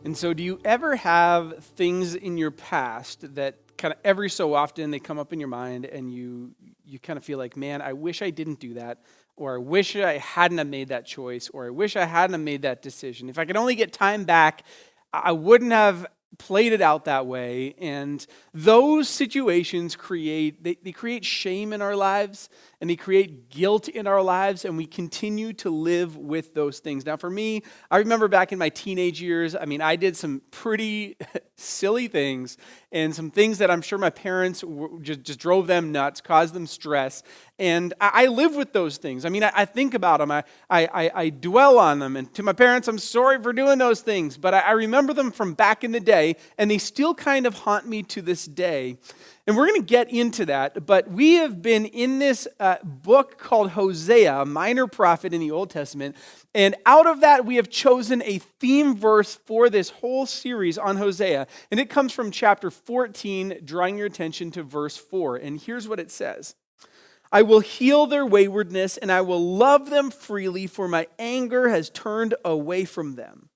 And so do you ever have things in your past that kind of every so often they come up in your mind and you kind of feel like, man, I wish I didn't do that, or I wish I hadn't have made that choice, or I wish I hadn't have made that decision. If I could only get time back, I wouldn't have played it out that way. And those situations they create shame in our lives, and they create guilt in our lives, and we continue to live with those things. Now for me, I remember back in my teenage years, I did some pretty silly things, and some things that I'm sure my parents just drove them nuts, caused them stress, and I live with those things. I think about them, I dwell on them, and to my parents, I'm sorry for doing those things, but I remember them from back in the day, and they still kind of haunt me to this day. And we're going to get into that, but we have been in this book called Hosea, a minor prophet in the Old Testament, and out of that we have chosen a theme verse for this whole series on Hosea, and it comes from chapter 14, drawing your attention to verse 4, and here's what it says. I will heal their waywardness, and I will love them freely, for my anger has turned away from them.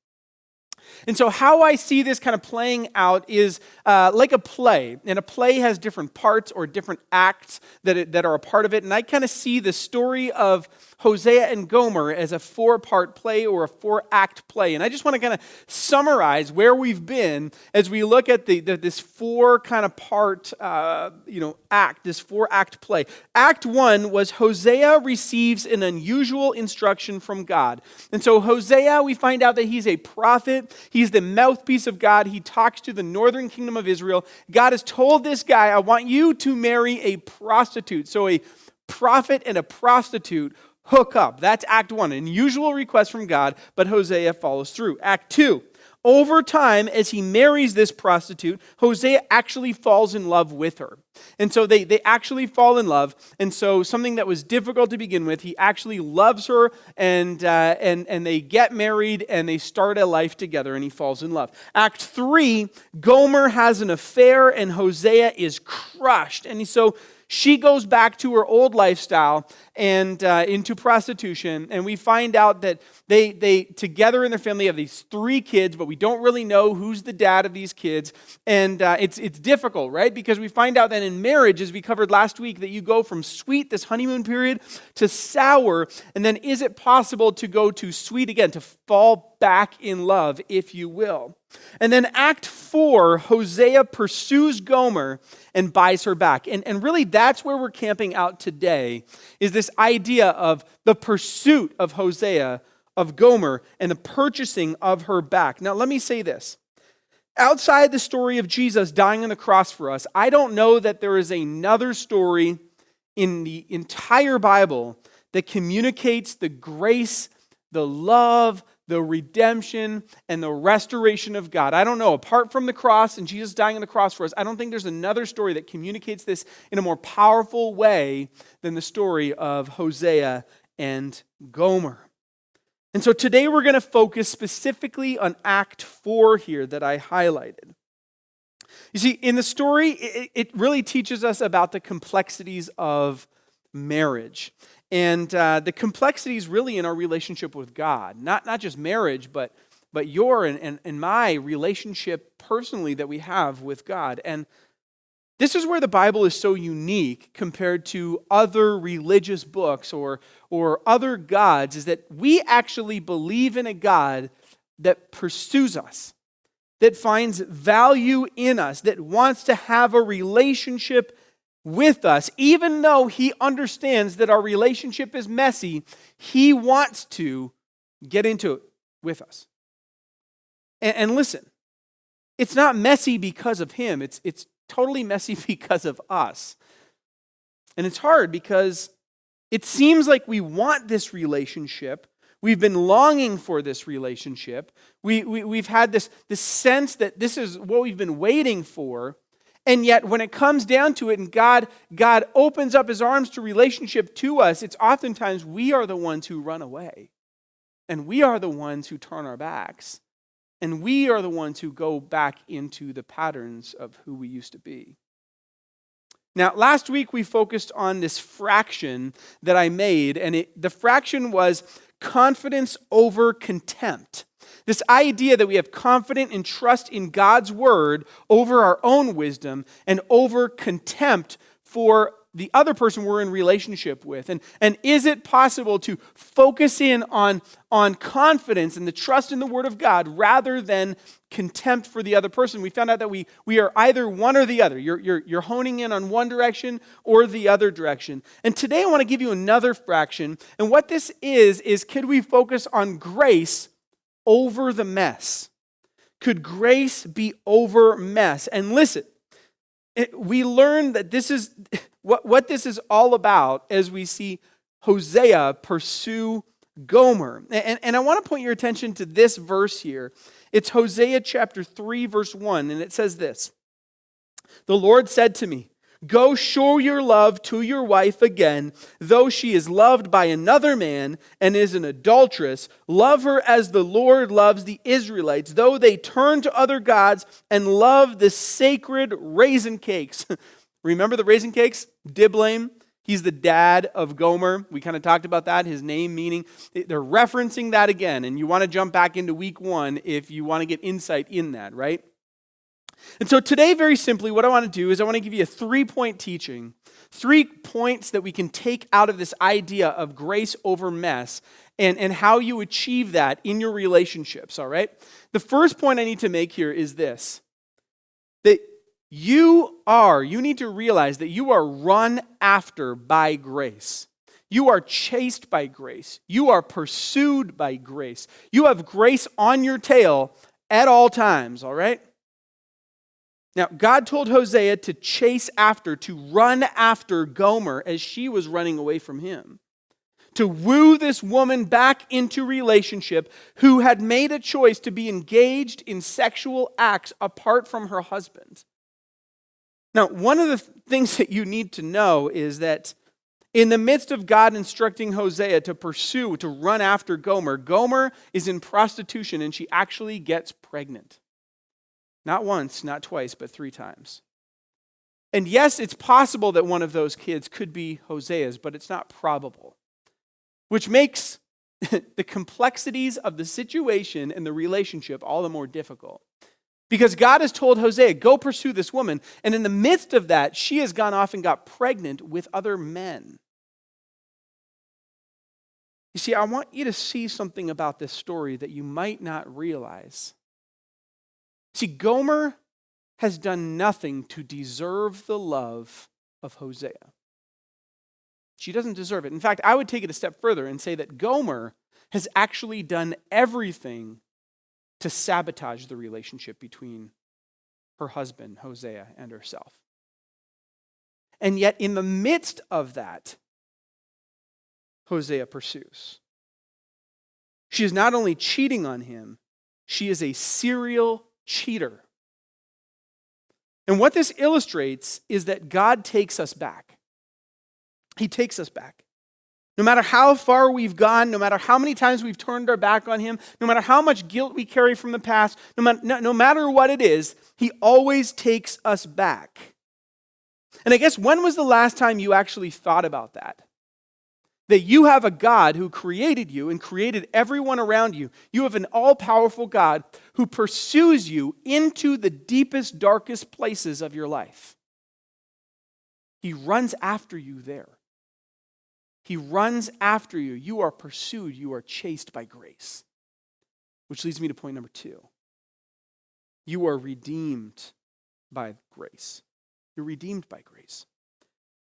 And so how I see this kind of playing out is like a play. And a play has different parts or different acts that are a part of it. And I kind of see the story of Hosea and Gomer as a 4-part play or a 4-act play. And I just want to kind of summarize where we've been as we look at this 4 kind of part act, this 4-act play. Act 1 was Hosea receives an unusual instruction from God. And so Hosea, we find out that he's a prophet. He's the mouthpiece of God. He talks to the northern kingdom of Israel. God has told this guy, I want you to marry a prostitute. So a prophet and a prostitute hook up. That's Act 1, an unusual request from God, but Hosea follows through. Act 2, over time, as he marries this prostitute, Hosea actually falls in love with her. And so they actually fall in love. And so something that was difficult to begin with, he actually loves her, and they get married, and they start a life together, and he falls in love. Act 3, Gomer has an affair, and Hosea is crushed. And so she goes back to her old lifestyle and into prostitution, and we find out that they together in their family have these 3 kids, but we don't really know who's the dad of these kids, and it's difficult, right? Because we find out that in marriage, as we covered last week, that you go from sweet, this honeymoon period, to sour, and then is it possible to go to sweet again, to fall back in love, if you will? And then Act 4, Hosea pursues Gomer and buys her back. And really that's where we're camping out today, is this idea of the pursuit of Hosea, of Gomer, and the purchasing of her back. Now let me say this. Outside the story of Jesus dying on the cross for us, I don't know that there is another story in the entire Bible that communicates the grace, the love, the redemption, and the restoration of God. I don't know. Apart from the cross and Jesus dying on the cross for us, I don't think there's another story that communicates this in a more powerful way than the story of Hosea and Gomer. And so today we're going to focus specifically on Act 4 here that I highlighted. You see, in the story, it really teaches us about the complexities of marriage. And the complexities really in our relationship with God. Not just marriage, but your and my relationship personally that we have with God. And this is where the Bible is so unique compared to other religious books or other gods, is that we actually believe in a God that pursues us, that finds value in us, that wants to have a relationship with us. Even though he understands that our relationship is messy, he wants to get into it with us. And listen, it's not messy because of him. It's totally messy because of us. And it's hard because it seems like we want this relationship. We've been longing for this relationship. We've had this sense that this is what we've been waiting for. And yet when it comes down to it and God opens up his arms to relationship to us, it's oftentimes we are the ones who run away. And we are the ones who turn our backs. And we are the ones who go back into the patterns of who we used to be. Now, last week we focused on this fraction that I made, and the fraction was confidence over contempt. This idea that we have confidence and trust in God's word over our own wisdom and over contempt for the other person we're in relationship with. And is it possible to focus in on confidence and the trust in the word of God rather than contempt for the other person? We found out that we are either one or the other. You're honing in on one direction or the other direction. And today I want to give you another fraction. And what this is could we focus on grace over the mess? Could grace be over mess? And listen, we learn that this is what this is all about as we see Hosea pursue Gomer. And I want to point your attention to this verse here. It's Hosea chapter 3, verse 1, and it says this. The Lord said to me, go show your love to your wife again, though she is loved by another man and is an adulteress. Love her as the Lord loves the Israelites, though they turn to other gods and love the sacred raisin cakes. Remember the raisin cakes? Diblaim. He's the dad of Gomer. We kind of talked about that, his name meaning. They're referencing that again, and you want to jump back into week 1 if you want to get insight in that, right? And so today, very simply, what I want to do is I want to give you a 3-point teaching, 3 points that we can take out of this idea of grace over mess and how you achieve that in your relationships, all right? The first point I need to make here is this, that you need to realize that you are run after by grace. You are chased by grace. You are pursued by grace. You have grace on your tail at all times, all right? Now, God told Hosea to chase after, to run after Gomer as she was running away from him. To woo this woman back into relationship who had made a choice to be engaged in sexual acts apart from her husband. Now, one of the things that you need to know is that in the midst of God instructing Hosea to pursue, to run after Gomer, Gomer is in prostitution and she actually gets pregnant. Not once, not twice, but 3 times. And yes, it's possible that one of those kids could be Hosea's, but it's not probable. Which makes the complexities of the situation and the relationship all the more difficult. Because God has told Hosea, go pursue this woman. And in the midst of that, she has gone off and got pregnant with other men. You see, I want you to see something about this story that you might not realize. See, Gomer has done nothing to deserve the love of Hosea. She doesn't deserve it. In fact, I would take it a step further and say that Gomer has actually done everything to sabotage the relationship between her husband, Hosea, and herself. And yet, in the midst of that, Hosea pursues. She is not only cheating on him, she is a serial cheater. And what this illustrates is that God takes us back. He takes us back. No matter how far we've gone, no matter how many times we've turned our back on him, no matter how much guilt we carry from the past, no matter what it is, he always takes us back. And I guess when was the last time you actually thought about that? That you have a God who created you and created everyone around you. You have an all-powerful God who pursues you into the deepest, darkest places of your life. He runs after you there. He runs after you. You are pursued. You are chased by grace. Which leads me to point number 2. You are redeemed by grace. You're redeemed by grace.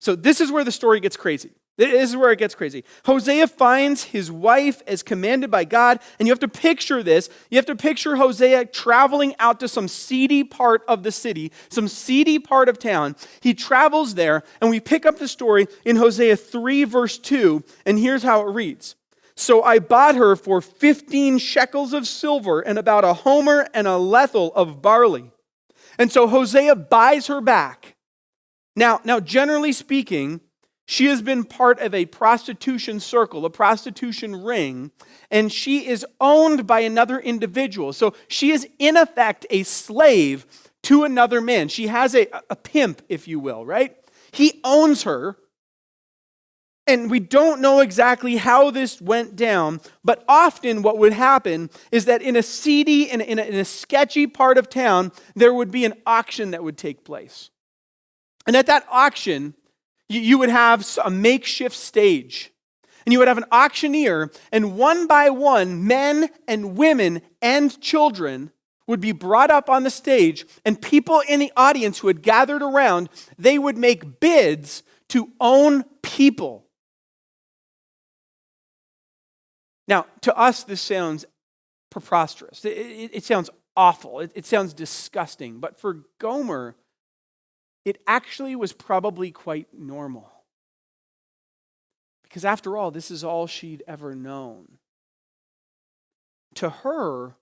So this is where the story gets crazy. This is where it gets crazy. Hosea finds his wife as commanded by God, and you have to picture this. You have to picture Hosea traveling out to some seedy part of the city, some seedy part of town. He travels there, and we pick up the story in Hosea 3, verse 2, and here's how it reads. So I bought her for 15 shekels of silver and about a homer and a lethal of barley. And so Hosea buys her back. Now, generally speaking, she has been part of a prostitution circle, a prostitution ring, and she is owned by another individual. So she is, in effect, a slave to another man. She has a pimp, if you will, right? He owns her, And we don't know exactly how this went down, but often what would happen is that in a seedy, in a sketchy part of town, there would be an auction that would take place. And at that auction, you would have a makeshift stage. And you would have an auctioneer, and one by one, men and women and children would be brought up on the stage, and people in the audience who had gathered around, they would make bids to own people. Now, to us, this sounds preposterous. It sounds awful. It sounds disgusting. But for Gomer, it actually was probably quite normal. Because after all, this is all she'd ever known. To her,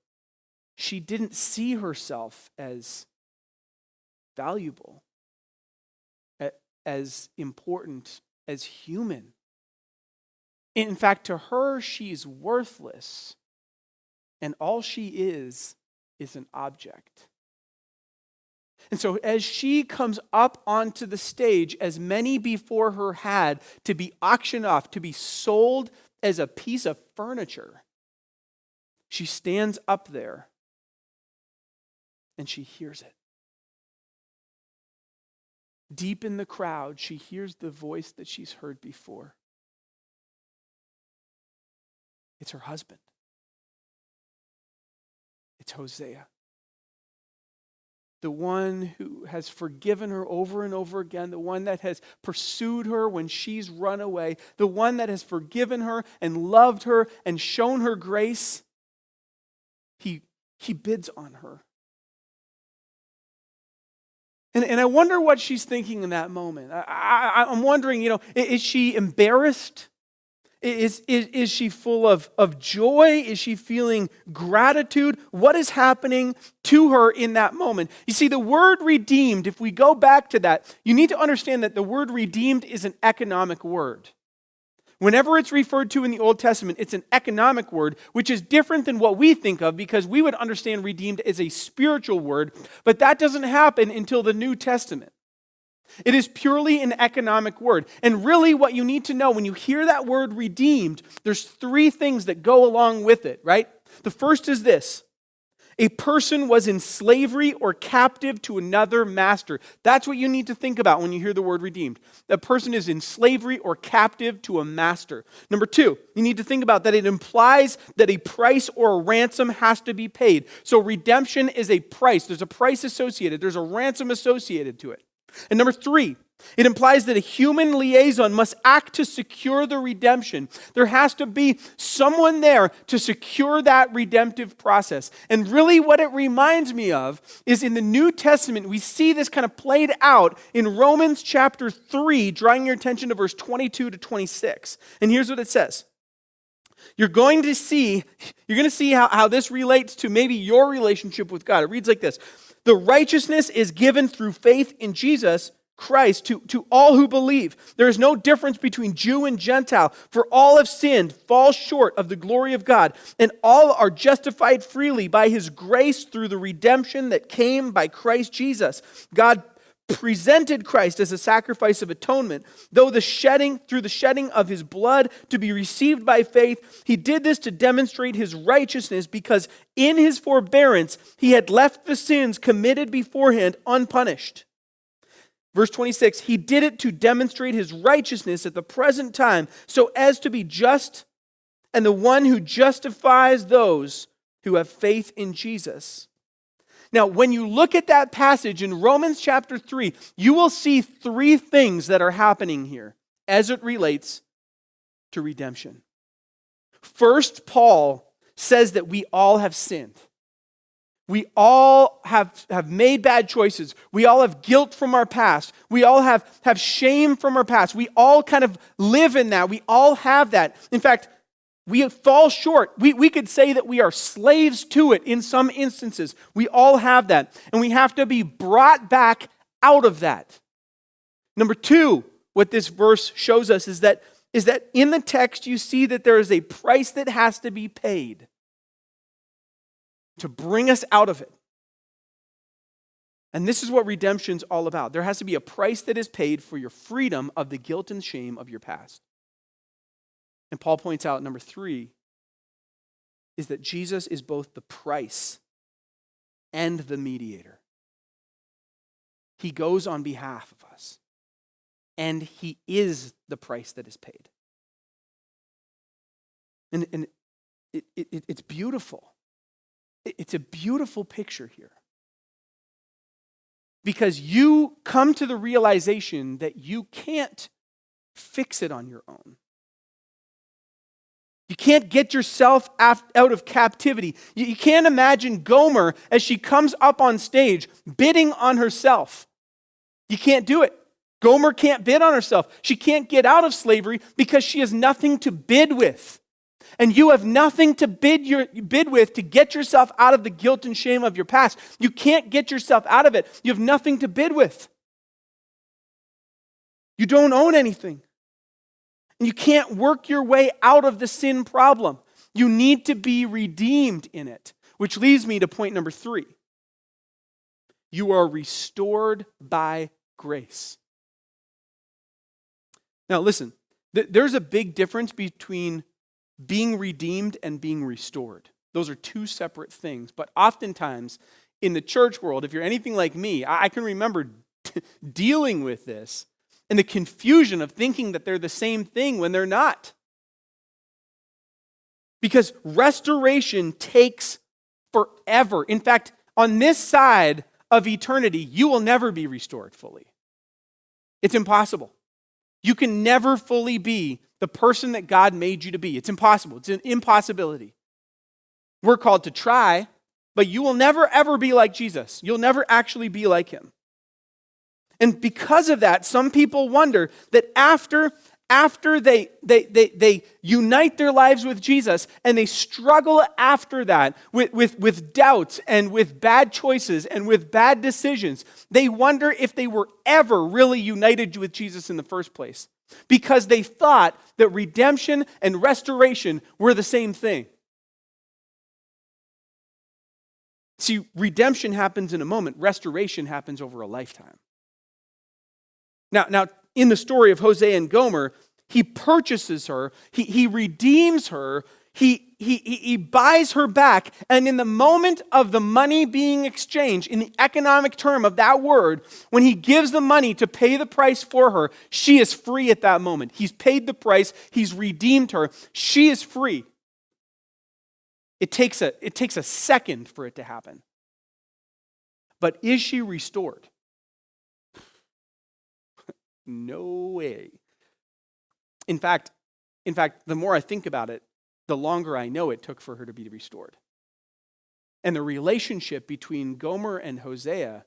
she didn't see herself as valuable, as important, as human. In fact, to her, she's worthless, and all she is an object. And so as she comes up onto the stage, as many before her had, to be auctioned off, to be sold as a piece of furniture, she stands up there and she hears it. Deep in the crowd, she hears the voice that she's heard before. It's her husband. It's Hosea. The one who has forgiven her over and over again, the one that has pursued her when she's run away, the one that has forgiven her and loved her and shown her grace, he bids on her. And I wonder what she's thinking in that moment. I'm wondering, is she embarrassed? Is she full of joy? Is she feeling gratitude? What is happening to her in that moment? You see, the word redeemed, if we go back to that, you need to understand that the word redeemed is an economic word. Whenever it's referred to in the Old Testament, it's an economic word, which is different than what we think of because we would understand redeemed as a spiritual word, but that doesn't happen until the New Testament. It is purely an economic word. And really what you need to know when you hear that word redeemed, there's three things that go along with it, right? The first is this. A person was in slavery or captive to another master. That's what you need to think about when you hear the word redeemed. A person is in slavery or captive to a master. Number two, you need to think about that it implies that a price or a ransom has to be paid. So redemption is a price. There's a price associated. There's a ransom associated to it. And number three, it implies that a human liaison must act to secure the redemption. There has to be someone there to secure that redemptive process. And really what it reminds me of is in the New Testament, we see this kind of played out in Romans chapter 3, drawing your attention to verse 22 to 26. And here's what it says. You're going to see how this relates to maybe your relationship with God. It reads like this. The righteousness is given through faith in Jesus Christ to all who believe. There is no difference between Jew and Gentile, for all have sinned, fall short of the glory of God, and all are justified freely by his grace through the redemption that came by Christ Jesus. God presented Christ as a sacrifice of atonement, through the shedding of his blood to be received by faith. He did this to demonstrate his righteousness because in his forbearance he had left the sins committed beforehand unpunished. Verse 26, he did it to demonstrate his righteousness at the present time so as to be just and the one who justifies those who have faith in Jesus. Now, when you look at that passage in Romans chapter 3, you will see three things that are happening here as it relates to redemption. First, Paul says that we all have sinned. We all have made bad choices. We all have guilt from our past. We all have shame from our past. We all kind of live in that. We all have that. In fact, we fall short. We could say that we are slaves to it in some instances. We all have that. And we have to be brought back out of that. Number two, what this verse shows us is that in the text you see that there is a price that has to be paid to bring us out of it. And this is what redemption's all about. There has to be a price that is paid for your freedom of the guilt and shame of your past. And Paul points out, number 3, is that Jesus is both the price and the mediator. He goes on behalf of us, and he is the price that is paid. And it's beautiful. It's a beautiful picture here. Because you come to the realization that you can't fix it on your own. You can't get yourself out of captivity. You can't imagine Gomer as she comes up on stage bidding on herself. You can't do it. Gomer can't bid on herself. She can't get out of slavery because she has nothing to bid with. And you have nothing to bid with to get yourself out of the guilt and shame of your past. You can't get yourself out of it. You have nothing to bid with. You don't own anything. And you can't work your way out of the sin problem. You need to be redeemed in it. Which leads me to point number 3. You are restored by grace. Now listen, there's a big difference between being redeemed and being restored. Those are two separate things. But oftentimes in the church world, if you're anything like me, I can remember dealing with this and the confusion of thinking that they're the same thing when they're not. Because restoration takes forever. In fact, on this side of eternity, you will never be restored fully. It's impossible. You can never fully be the person that God made you to be. It's impossible. It's an impossibility. We're called to try, but you will never ever be like Jesus. You'll never actually be like him. And because of that, some people wonder that after they unite their lives with Jesus and they struggle after that with doubts and with bad choices and with bad decisions, they wonder if they were ever really united with Jesus in the first place because they thought that redemption and restoration were the same thing. See, redemption happens in a moment. Restoration happens over a lifetime. Now, in the story of Hosea and Gomer, he purchases her, he redeems her, he buys her back, and in the moment of the money being exchanged, in the economic term of that word, when he gives the money to pay the price for her, she is free at that moment. He's paid the price, he's redeemed her, she is free. It takes a second for it to happen. But is she restored? No way. In fact, the more I think about it, the longer I know it took for her to be restored. And the relationship between Gomer and Hosea,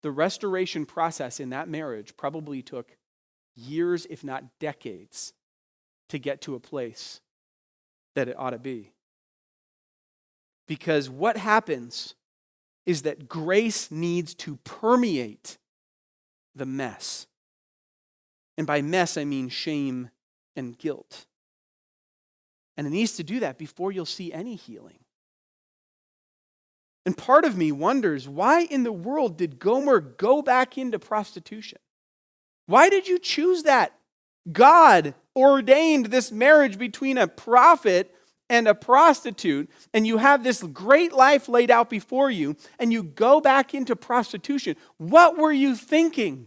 the restoration process in that marriage probably took years, if not decades, to get to a place that it ought to be. Because what happens is that grace needs to permeate the mess. And by mess, I mean shame and guilt. And it needs to do that before you'll see any healing. And part of me wonders, why in the world did Gomer go back into prostitution? Why did you choose that? God ordained this marriage between a prophet and a prostitute, and you have this great life laid out before you, and you go back into prostitution. What were you thinking?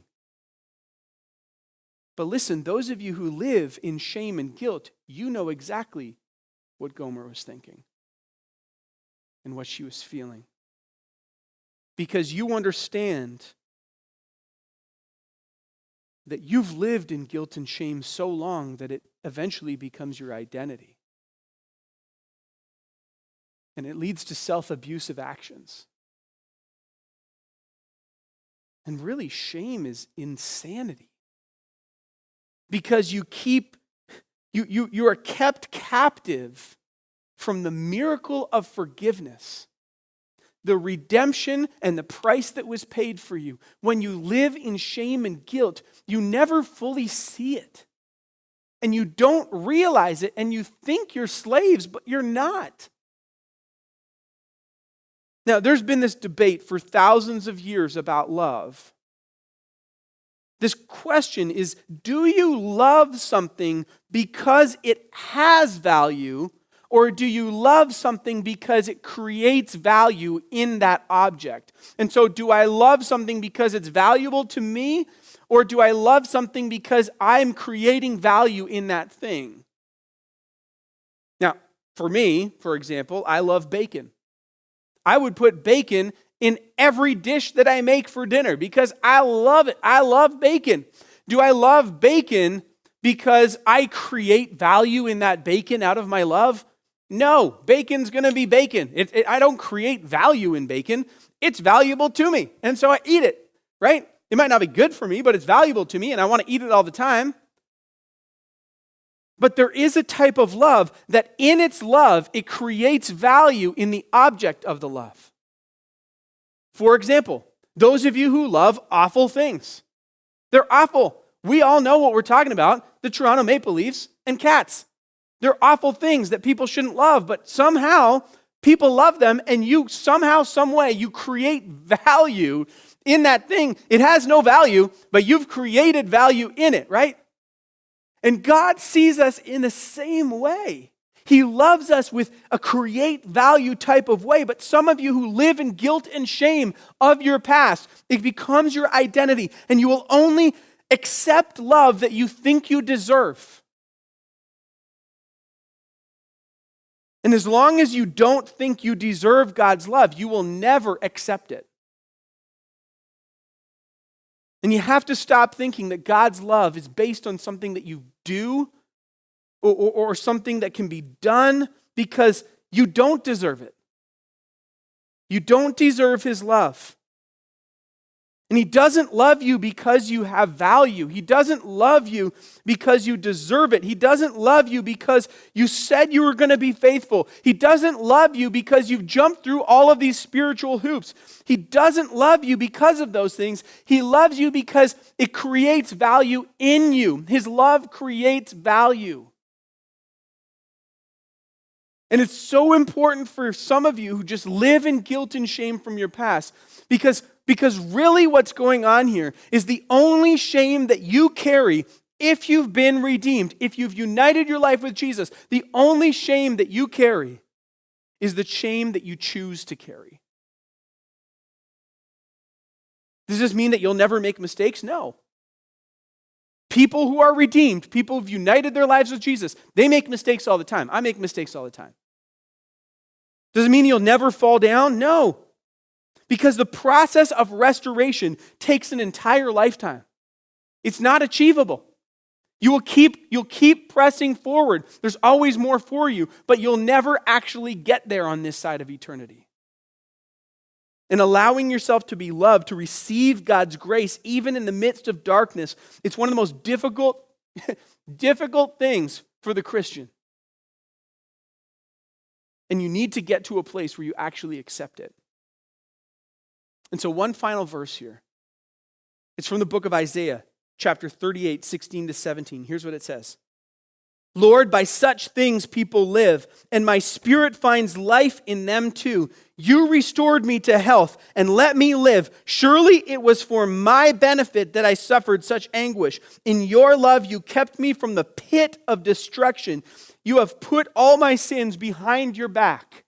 But listen, those of you who live in shame and guilt, you know exactly what Gomer was thinking and what she was feeling. Because you understand that you've lived in guilt and shame so long that it eventually becomes your identity. And it leads to self-abusive actions. And really, shame is insanity. Because you are kept captive from the miracle of forgiveness, the redemption and the price that was paid for you. When you live in shame and guilt, you never fully see it. And you don't realize it, and you think you're slaves, but you're not. Now, there's been this debate for thousands of years about love. This question is, do you love something because it has value, or do you love something because it creates value in that object? And so do I love something because it's valuable to me, or do I love something because I'm creating value in that thing? Now, for me, for example, I love bacon. I would put bacon in every dish that I make for dinner because I love it. I love bacon. Do I love bacon because I create value in that bacon out of my love? No, bacon's going to be bacon. I don't create value in bacon. It's valuable to me, and so I eat it, right? It might not be good for me, but it's valuable to me, and I want to eat it all the time. But there is a type of love that in its love, it creates value in the object of the love. For example, those of you who love awful things. They're awful. We all know what we're talking about, the Toronto Maple Leafs and cats. They're awful things that people shouldn't love, but somehow people love them, and you somehow, some way, you create value in that thing. It has no value, but you've created value in it, right? And God sees us in the same way. He loves us with a create value type of way, but some of you who live in guilt and shame of your past, it becomes your identity, and you will only accept love that you think you deserve. And as long as you don't think you deserve God's love, you will never accept it. And you have to stop thinking that God's love is based on something that you do or something that can be done, because you don't deserve it. You don't deserve His love. And He doesn't love you because you have value. He doesn't love you because you deserve it. He doesn't love you because you said you were going to be faithful. He doesn't love you because you've jumped through all of these spiritual hoops. He doesn't love you because of those things. He loves you because it creates value in you. His love creates value. And it's so important for some of you who just live in guilt and shame from your past, because really what's going on here is the only shame that you carry if you've been redeemed, if you've united your life with Jesus, the only shame that you carry is the shame that you choose to carry. Does this mean that you'll never make mistakes? No. People who are redeemed, people who've united their lives with Jesus, they make mistakes all the time. I make mistakes all the time. Does it mean you'll never fall down? No. Because the process of restoration takes an entire lifetime. It's not achievable. You'll keep pressing forward. There's always more for you, but you'll never actually get there on this side of eternity. And allowing yourself to be loved, to receive God's grace, even in the midst of darkness, it's one of the most difficult things for the Christian. And you need to get to a place where you actually accept it. And so one final verse here. It's from the book of Isaiah, chapter 38, 16 to 17. Here's what it says. Lord, by such things people live, and my spirit finds life in them too. You restored me to health and let me live. Surely it was for my benefit that I suffered such anguish. In your love you kept me from the pit of destruction. You have put all my sins behind your back.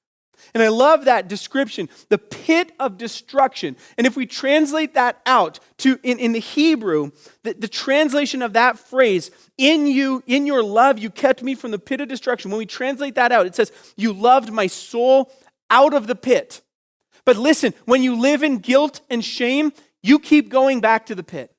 And I love that description, the pit of destruction. And if we translate that out to in the Hebrew, the translation of that phrase, in your love, you kept me from the pit of destruction. When we translate that out, it says, you loved my soul out of the pit. But listen, when you live in guilt and shame, you keep going back to the pit.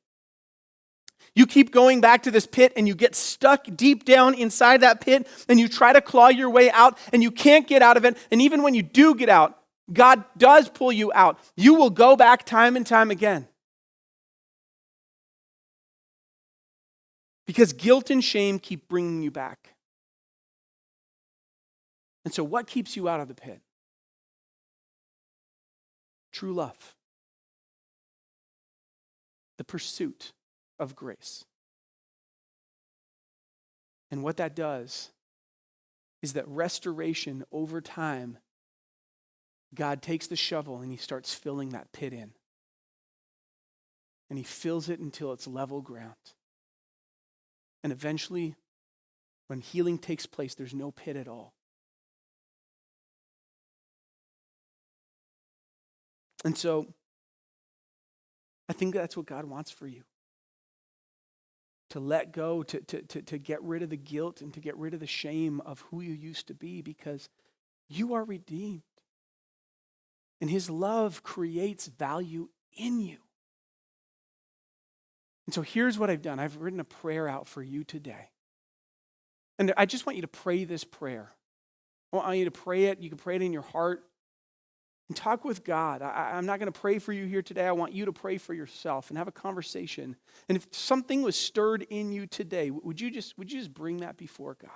You keep going back to this pit and you get stuck deep down inside that pit and you try to claw your way out and you can't get out of it. And even when you do get out, God does pull you out. You will go back time and time again. Because guilt and shame keep bringing you back. And so what keeps you out of the pit? True love. The pursuit of grace. And what that does is that restoration over time, God takes the shovel and He starts filling that pit in. and he fills it until it's level ground. And eventually, when healing takes place, there's no pit at all. And so, I think that's what God wants for you. To let go, to get rid of the guilt and to get rid of the shame of who you used to be, because you are redeemed. And his love creates value in you. And so here's what I've done. I've written a prayer out for you today. And I just want you to pray this prayer. I want you to pray it. You can pray it in your heart. And talk with God. I'm not going to pray for you here today. I want you to pray for yourself and have a conversation. And if something was stirred in you today, would you just bring that before God?